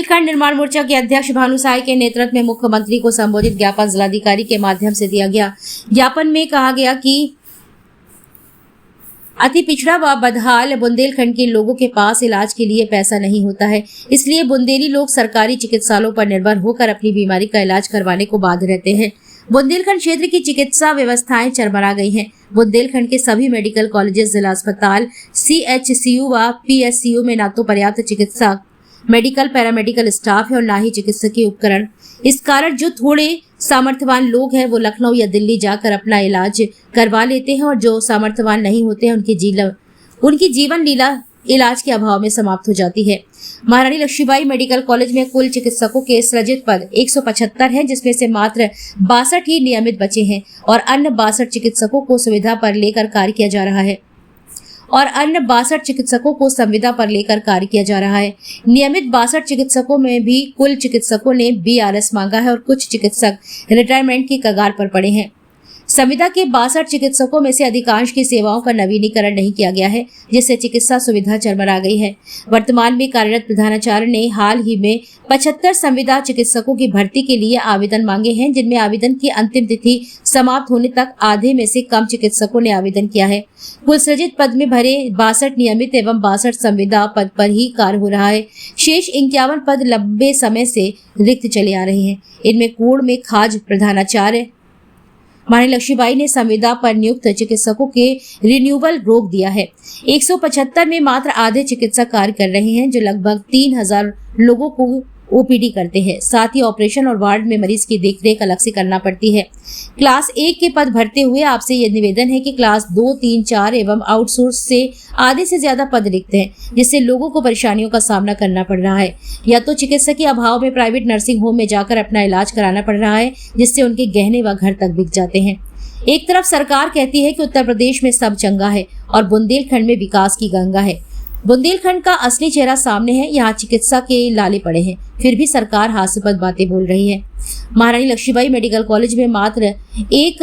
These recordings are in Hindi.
बुंदेलखंड निर्माण मोर्चा के अध्यक्ष भानु साय के नेतृत्व में मुख्यमंत्री को संबोधित ज्ञापन जिलाधिकारी के माध्यम से दिया गया। ज्ञापन में कहा गया कि अति पिछड़ा व बदहाल बुंदेलखंड के लोगों के पास इलाज के लिए पैसा नहीं होता है, इसलिए बुंदेली लोग सरकारी चिकित्सालयों पर निर्भर होकर अपनी बीमारी का इलाज करवाने को बाध्य रहते हैं। बुंदेलखंड क्षेत्र की चिकित्सा व्यवस्थाएं चरमरा गई हैं। बुंदेलखंड के सभी मेडिकल कॉलेजेस, जिला अस्पताल, CHCU व PSCU में न तो पर्याप्त चिकित्सक, मेडिकल पैरामेडिकल स्टाफ है और न ही चिकित्सकीय उपकरण। इस कारण जो थोड़े सामर्थ्यवान लोग हैं वो लखनऊ या दिल्ली जाकर अपना इलाज करवा लेते हैं और जो सामर्थ्यवान नहीं होते हैं उनकी जीवन लीला इलाज के अभाव में समाप्त हो जाती है। महारानी लक्ष्मीबाई मेडिकल कॉलेज में कुल चिकित्सकों के सृजित पद 175 हैं, जिसमें से मात्र 62 ही नियमित बचे हैं और अन्य 62 चिकित्सकों को सुविधा पर लेकर कार्य किया जा रहा है नियमित 62 चिकित्सकों में भी कुल चिकित्सकों ने BRS मांगा है और कुछ चिकित्सक रिटायरमेंट की कगार पर पड़े हैं। संविदा के 62 चिकित्सकों में से अधिकांश की सेवाओं का नवीनीकरण नहीं किया गया है, जिससे चिकित्सा सुविधा चरमरा गई है। वर्तमान में कार्यरत प्रधानाचार्य ने हाल ही में 75 संविदा चिकित्सकों की भर्ती के लिए आवेदन मांगे हैं, जिनमें आवेदन की अंतिम तिथि समाप्त होने तक आधे में से कम चिकित्सकों ने आवेदन किया है। कुल सृजित पद में भरे 62 नियमित एवं 62 संविदा पद पर ही कार्य हो रहा है। शेष 51 पद लंबे समय से रिक्त चले आ रहे हैं। इनमें कोड़ में खाज प्रधानाचार्य महारानी लक्ष्मीबाई ने संविदा पर नियुक्त चिकित्सकों के रिन्यूअल रोक दिया है। 175 में मात्र आधे चिकित्सक कार्य कर रहे हैं, जो लगभग 3000 लोगों को OPD करते हैं। साथ ही ऑपरेशन और वार्ड में मरीज की देखरेख अलग से करना पड़ती है। क्लास 1 के पद भरते हुए आपसे ये निवेदन है कि क्लास 2, 3, 4 एवं आउटसोर्स से आधे से ज्यादा पद रिक्त हैं, जिससे लोगों को परेशानियों का सामना करना पड़ रहा है। या तो चिकित्सक के अभाव में प्राइवेट नर्सिंग होम में जाकर अपना इलाज कराना पड़ रहा है, जिससे उनके गहने व घर तक बिक जाते हैं। एक तरफ सरकार कहती है कि उत्तर प्रदेश में सब चंगा है और बुंदेलखंड में विकास की गंगा है। बुंदेलखंड का असली चेहरा सामने है। यहाँ चिकित्सा के लाले पड़े हैं, फिर भी सरकार हास्यास्पद बातें बोल रही है। महारानी लक्ष्मीबाई मेडिकल कॉलेज में मात्र 1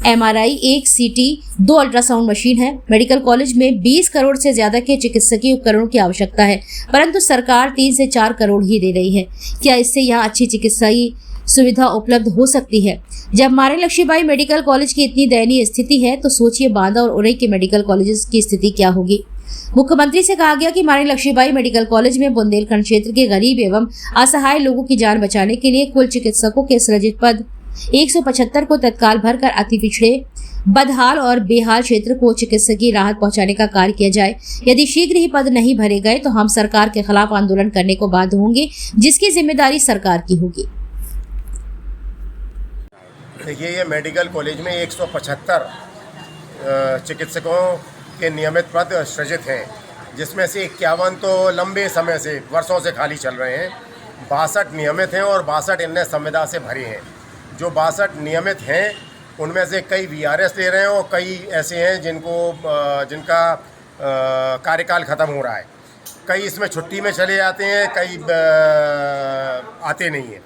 MRI, 1 CT, 2 अल्ट्रासाउंड मशीन है। मेडिकल कॉलेज में 20 करोड़ से ज्यादा के चिकित्सकीय उपकरणों की आवश्यकता है, परंतु सरकार 3 से 4 करोड़ ही दे रही है। क्या इससे यहाँ अच्छी चिकित्साई सुविधा उपलब्ध हो सकती है? जब महारानी लक्ष्मीबाई मेडिकल कॉलेज की इतनी दयनीय स्थिति है, तो सोचिए बांदा और उरई के मेडिकल कॉलेजेस की स्थिति क्या होगी। मुख्यमंत्री से कहा गया कि महारानी लक्ष्मीबाई मेडिकल कॉलेज में बुंदेलखंड क्षेत्र के गरीब एवं असहाय लोगों की जान बचाने के लिए कुल चिकित्सकों के सृजित पद 175 को तत्काल भरकर अति पिछड़े, बदहाल और बेहाल क्षेत्र को चिकित्सकीय राहत पहुंचाने का कार्य किया जाए। यदि शीघ्र ही पद नहीं भरे गए तो हम सरकार के खिलाफ आंदोलन करने को बाध्य होंगे, जिसकी जिम्मेदारी सरकार की होगी। देखिए, ये मेडिकल कॉलेज में 175 चिकित्सकों के नियमित पद सृजित हैं, जिसमें से 51 तो लंबे समय से वर्षों से खाली चल रहे हैं। 62 नियमित हैं और 62 इनने संविदा से भरे हैं। जो 62 नियमित हैं उनमें से कई VRS ले रहे हैं और कई ऐसे हैं जिनका कार्यकाल ख़त्म हो रहा है। कई इसमें छुट्टी में चले जाते हैं, कई आते नहीं हैं।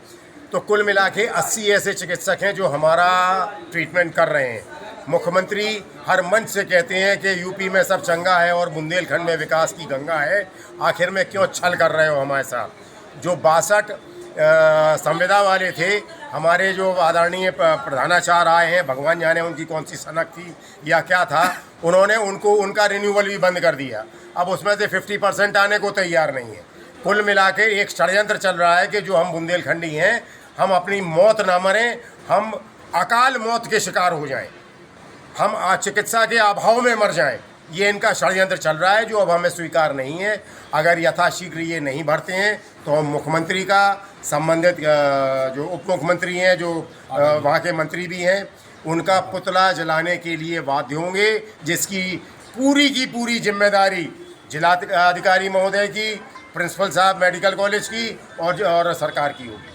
तो कुल मिला के 80 ऐसे चिकित्सक हैं जो हमारा ट्रीटमेंट कर रहे हैं। मुख्यमंत्री हर मंच से कहते हैं कि यूपी में सब चंगा है और बुंदेलखंड में विकास की गंगा है। आखिर में क्यों छल कर रहे हो हमारे साथ? जो 62 संविदा वाले थे, हमारे जो आदरणीय प्रधानाचार्य आए हैं, भगवान जाने उनकी कौन सी सनक थी या क्या था, उन्होंने उनका रिन्यूअल भी बंद कर दिया। अब उसमें से 50% आने को तैयार नहीं है। कुल मिला के एक षड्यंत्र चल रहा है कि जो हम बुंदेलखंडी हैं, हम अपनी मौत ना मरें, हम अकाल मौत के शिकार हो जाएं, हम चिकित्सा के अभाव में मर जाएं। ये इनका षड्यंत्र चल रहा है, जो अब हमें स्वीकार नहीं है। अगर यथाशीघ्र ये नहीं भरते हैं तो हम मुख्यमंत्री का, संबंधित जो उप मुख्यमंत्री हैं, जो वहाँ के मंत्री भी हैं, उनका पुतला जलाने के लिए बाध्य होंगे, जिसकी पूरी जिम्मेदारी जिलाधिकारी महोदय की, प्रिंसिपल साहब मेडिकल कॉलेज की और सरकार की होगी।